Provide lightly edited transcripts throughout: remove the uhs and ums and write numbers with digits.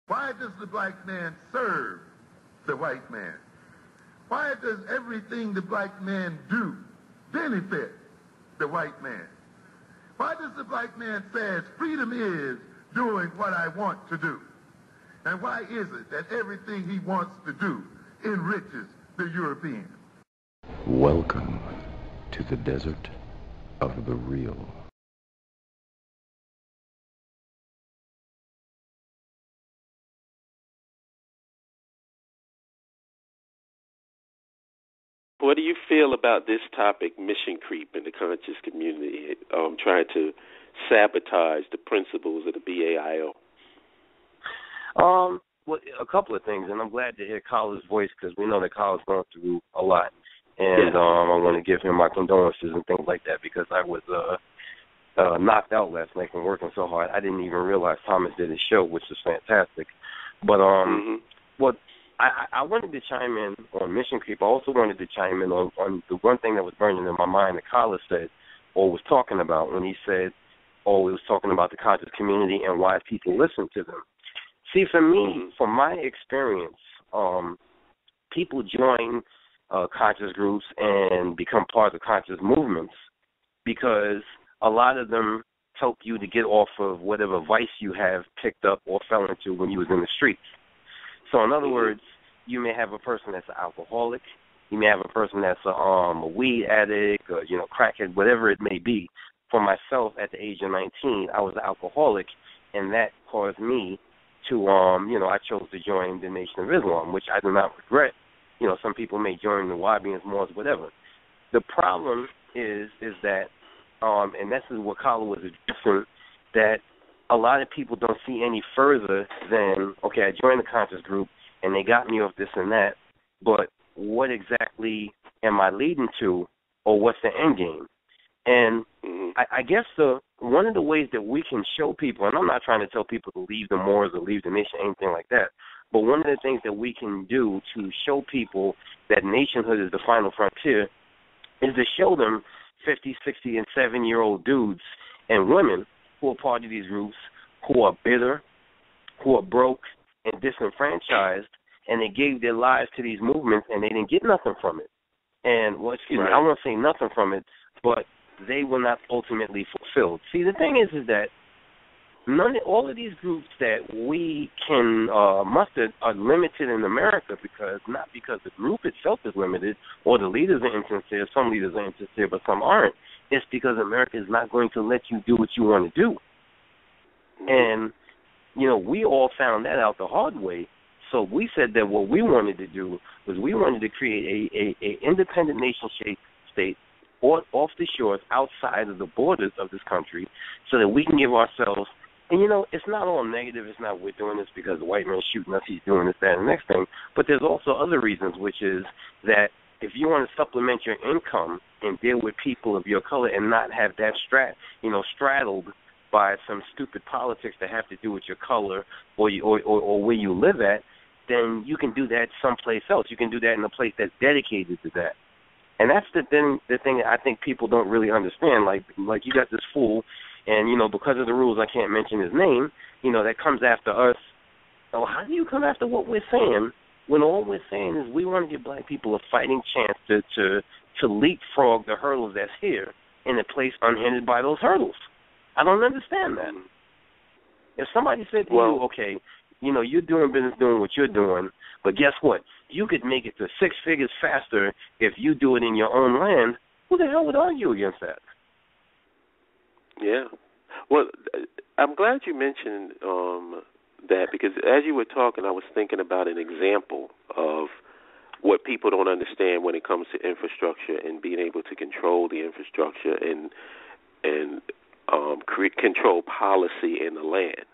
Why does the black man serve the white man? Why does everything the black man do benefit the white man? Why does the black man say freedom is doing what I want to do? And why is it that everything he wants to do enriches the European? Welcome to the desert of the real. What do you feel about this topic, mission creep, in the conscious community, trying to sabotage the principles of the BAIO? Well, a couple of things, and I'm glad to hear Kyle's voice because we know that Kyle's going through a lot, and I want to give him my condolences and things like that because I was knocked out last night from working so hard. I didn't even realize Thomas did his show, which was fantastic. But what I wanted to chime in on mission creep. I also wanted to chime in on the one thing that was burning in my mind that Kyle said or was talking about when he said, he was talking about the conscious community and why people listen to them. See, for me, from my experience, people join conscious groups and become part of conscious movements because a lot of them help you to get off of whatever vice you have picked up or fell into when you was in the streets. So, in other words, you may have a person that's an alcoholic. You may have a person that's a weed addict or, crackhead, whatever it may be. For myself, at the age of 19, I was an alcoholic, and that caused me to, I chose to join the Nation of Islam, which I do not regret. Some people may join the Wahabians, Moors, whatever. The problem is that, and this is what Kala was addressing, that a lot of people don't see any further than, okay, I joined the conscious group and they got me off this and that, but what exactly am I leading to, or what's the end game? And I guess one of the ways that we can show people, and I'm not trying to tell people to leave the Moors or leave the nation, anything like that, but one of the things that we can do to show people that nationhood is the final frontier is to show them 50, 60, and 7-year-old dudes and women who are part of these groups, who are bitter, who are broke and disenfranchised, and they gave their lives to these movements and they didn't get nothing from it. And, I won't say nothing from it, but they were not ultimately fulfilled. See, the thing is that all of these groups that we can muster are limited in America not because the group itself is limited or the leaders are insincere. Some leaders are insincere, but some aren't. It's because America is not going to let you do what you want to do. And, we all found that out the hard way. So we said that what we wanted to do was we wanted to create a independent nation-state off the shores outside of the borders of this country so that we can give ourselves, and, it's not all negative. It's not we're doing this because the white man's shooting us, he's doing this, that, and the next thing. But there's also other reasons, which is that if you want to supplement your income and deal with people of your color and not have that straddled by some stupid politics that have to do with your color or where you live at, then you can do that someplace else. You can do that in a place that's dedicated to that. And that's the thing I think people don't really understand. Like you got this fool, and, because of the rules, I can't mention his name, that comes after us. So how do you come after what we're saying when all we're saying is we want to give black people a fighting chance to leapfrog the hurdles that's here in a place unhindered by those hurdles? I don't understand that. If somebody said to you, okay, you're doing business doing what you're doing, but guess what? You could make it to 6 figures faster if you do it in your own land. Who the hell would argue against that? Yeah. Well, I'm glad you mentioned that because as you were talking, I was thinking about an example of what people don't understand when it comes to infrastructure and being able to control the infrastructure and control policy in the land.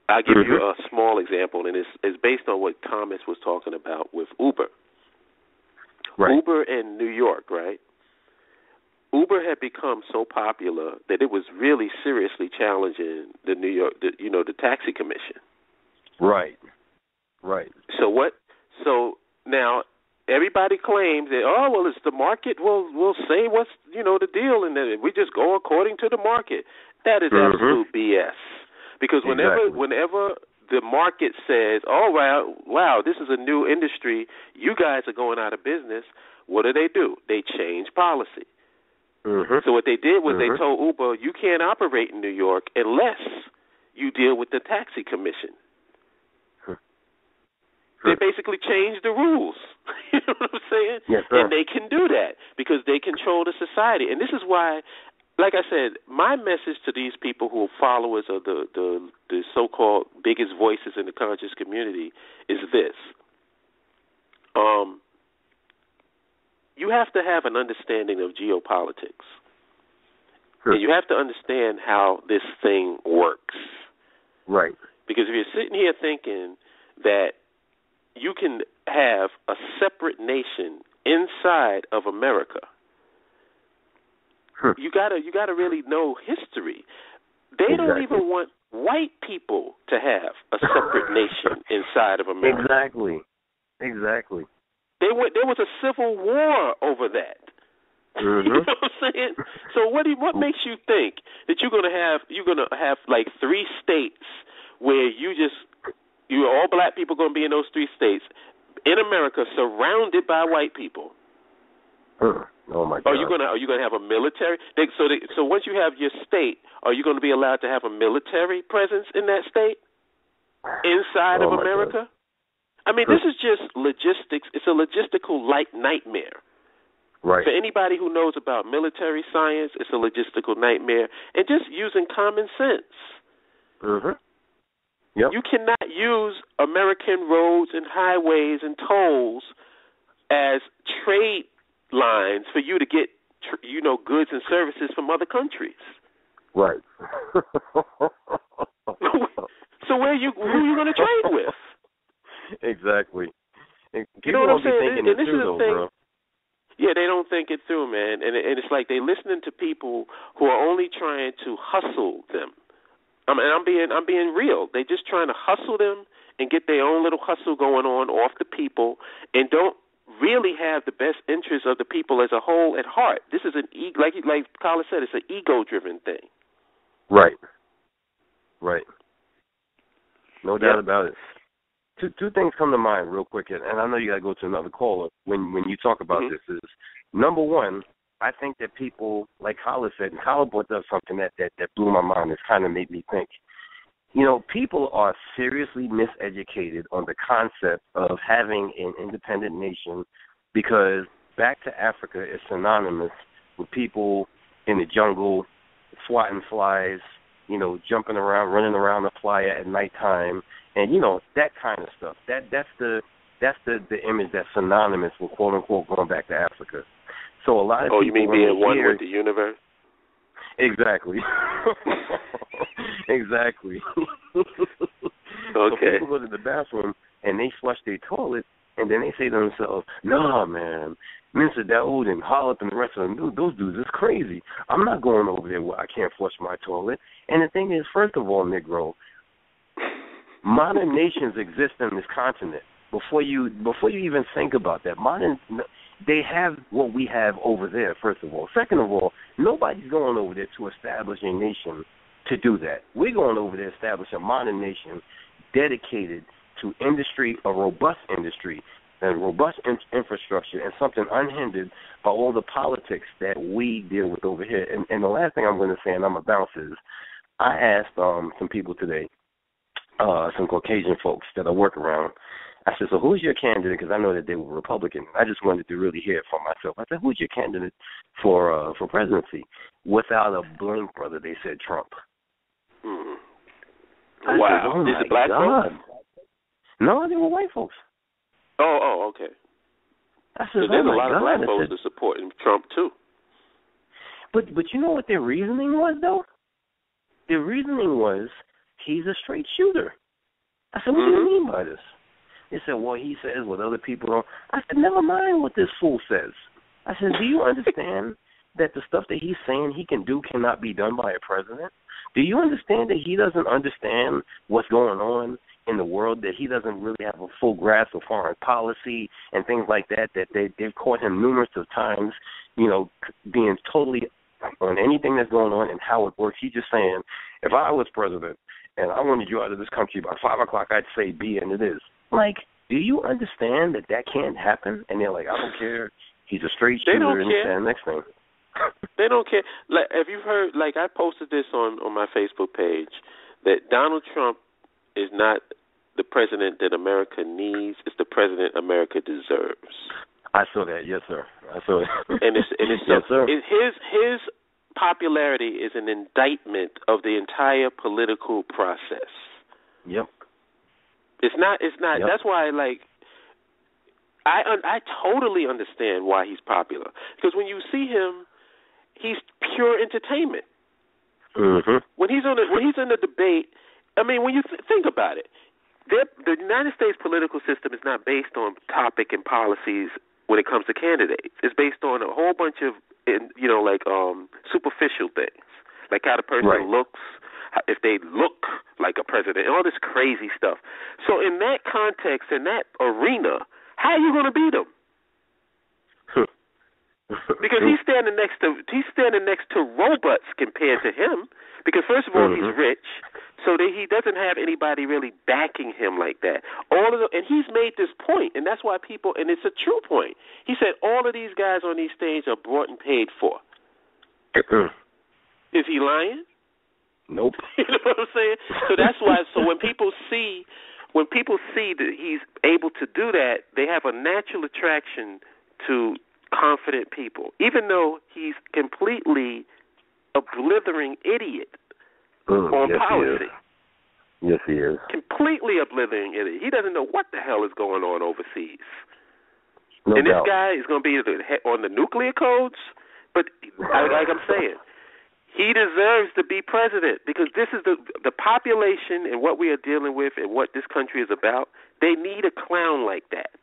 I'll give you a small example, and it's based on what Thomas was talking about with Uber. Right. Uber in New York, right? Uber had become so popular that it was really seriously challenging the New York, the taxi commission. Right. So now everybody claims that, it's the market will say what's the deal, and then we just go according to the market. That is absolute BS. Because whenever the market says, oh, wow, this is a new industry. You guys are going out of business. What do? They change policy. Mm-hmm. So what they did was they told Uber, you can't operate in New York unless you deal with the taxi commission. They basically changed the rules. You know what I'm saying? Yes, sir. And they can do that because they control the society. And this is why, like I said, my message to these people who are followers of the so-called biggest voices in the conscious community is this. You have to have an understanding of geopolitics. Sure. And you have to understand how this thing works. Right. Because if you're sitting here thinking that you can have a separate nation inside of America, you gotta really know history. They don't even want white people to have a separate nation inside of America. Exactly. There was a civil war over that. Mm-hmm. You know what I'm saying? So what makes you think that you're gonna have like 3 states where all black people going to be in those 3 states in America, surrounded by white people? Oh my God! Are you going to have a military? So once you have your state, are you going to be allowed to have a military presence in that state inside of America? God. I mean, this is just logistics. It's a logistical nightmare. Right. For anybody who knows about military science, it's a logistical nightmare, and just using common sense. Mm-hmm. Yep. You cannot use American roads and highways and tolls as trade lines for you to get, goods and services from other countries. Right. So who are you going to trade with? Exactly. You know what I'm saying? And this is the thing. Bro. Yeah, they don't think it through, man. And it's like they're listening to people who are only trying to hustle them. And I'm being real. They're just trying to hustle them and get their own little hustle going on off the people, and don't really have the best interests of the people as a whole at heart. This is like Carla said, it's an ego-driven thing. Right. No doubt about it. Two things come to mind real quick, and I know you got to go to another caller when you talk about this. Is number one, I think that people, like Holip said, and Holip brought up something that blew my mind. It's kind of made me think. People are seriously miseducated on the concept of having an independent nation, because back to Africa is synonymous with people in the jungle, swatting flies, jumping around, running around the playa at nighttime, and that kind of stuff. That's the image that's synonymous with quote unquote going back to Africa. So a lot of people. You mean being one with the universe? Exactly. Exactly. Okay. So people go to the bathroom and they flush their toilet, and then they say to themselves, "Nah, man, Mr. Daoud and Holip and the rest of them, those dudes is crazy. I'm not going over there where I can't flush my toilet." And the thing is, first of all, Negro, modern nations exist on this continent. Before you even think about that, they have what we have over there, first of all. Second of all, nobody's going over there to establish a nation to do that. We're going over there to establish a modern nation dedicated to industry, a robust industry, and robust infrastructure, and something unhindered by all the politics that we deal with over here. And the last thing I'm going to say, and I'm going to bounce, is I asked some people today, some Caucasian folks that I work around. I said, so who's your candidate? Because I know that they were Republican. I just wanted to really hear it for myself. I said, who's your candidate for presidency? Without a blink, brother, they said Trump. Wow. Said, Is it black folks? No, they were white folks. Oh, okay. I said, so there's a lot of black folks that support Trump, too. But you know what their reasoning was, though? Their reasoning was, he's a straight shooter. I said, what do you mean by this? They said, well, he says what other people don't. I said, never mind what this fool says. I said, do you understand that the stuff that he's saying he can do cannot be done by a president? Do you understand that he doesn't understand what's going on in the world, that he doesn't really have a full grasp of foreign policy and things like that, that they've caught him numerous of times, being totally on anything that's going on and how it works? He's just saying, if I was president and I wanted you out of this country by 5 o'clock, I'd say B, and it is. Like, do you understand that can't happen? And they're like, I don't care. He's a straight shooter, and this and next thing. They don't care. Like, have you heard? Like, I posted this on my Facebook page that Donald Trump is not the president that America needs. It's the president America deserves. I saw that. Yes, sir. I saw it. And it's yes, sir. His popularity is an indictment of the entire political process. Yep. It's not. Yep. That's why, like, I totally understand why he's popular, because when you see him, he's pure entertainment. Mm-hmm. When he's in the debate, I mean, when you think about it, the United States political system is not based on topic and policies when it comes to candidates. It's based on a whole bunch of, superficial things, like how the person looks, if they look like a president, and all this crazy stuff. So in that context, in that arena, how are you going to beat him? Because he's standing next to robots compared to him. Because first of all, he's rich, so that he doesn't have anybody really backing him like that. And he's made this point, and that's why people, and it's a true point. He said all of these guys on these stages are brought and paid for. Is he lying? Nope. You know what I'm saying? So that's why. So when people see that he's able to do that, they have a natural attraction to confident people, even though he's completely a blithering idiot on policy. Yes, he is. Completely a blithering idiot. He doesn't know what the hell is going on overseas. No and doubt. This guy is going to be on the nuclear codes, but like I'm saying, he deserves to be president, because this is the population and what we are dealing with and what this country is about. They need a clown like that.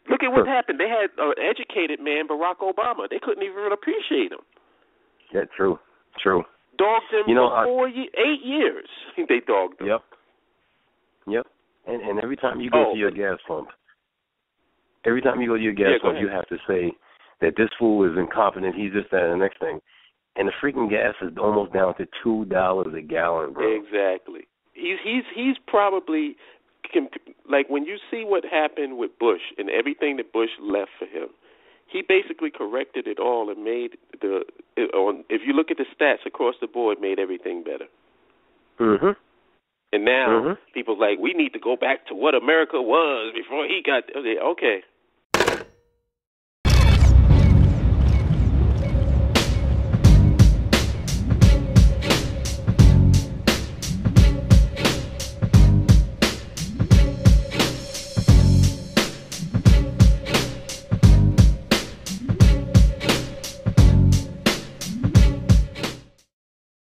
Look at what happened. They had an educated man, Barack Obama. They couldn't even appreciate him. Yeah, true. Dogged him for 8 years. They dogged him. Yep. And every time you go to your gas pump, you have to say that this fool is incompetent, he's this, that, and the next thing. And the freaking gas is almost down to $2 a gallon, bro. Exactly. He's probably, like, when you see what happened with Bush and everything that Bush left for him, he basically corrected it all and made if you look at the stats across the board, made everything better. Mm-hmm. And now people's like, we need to go back to what America was before he got. Okay,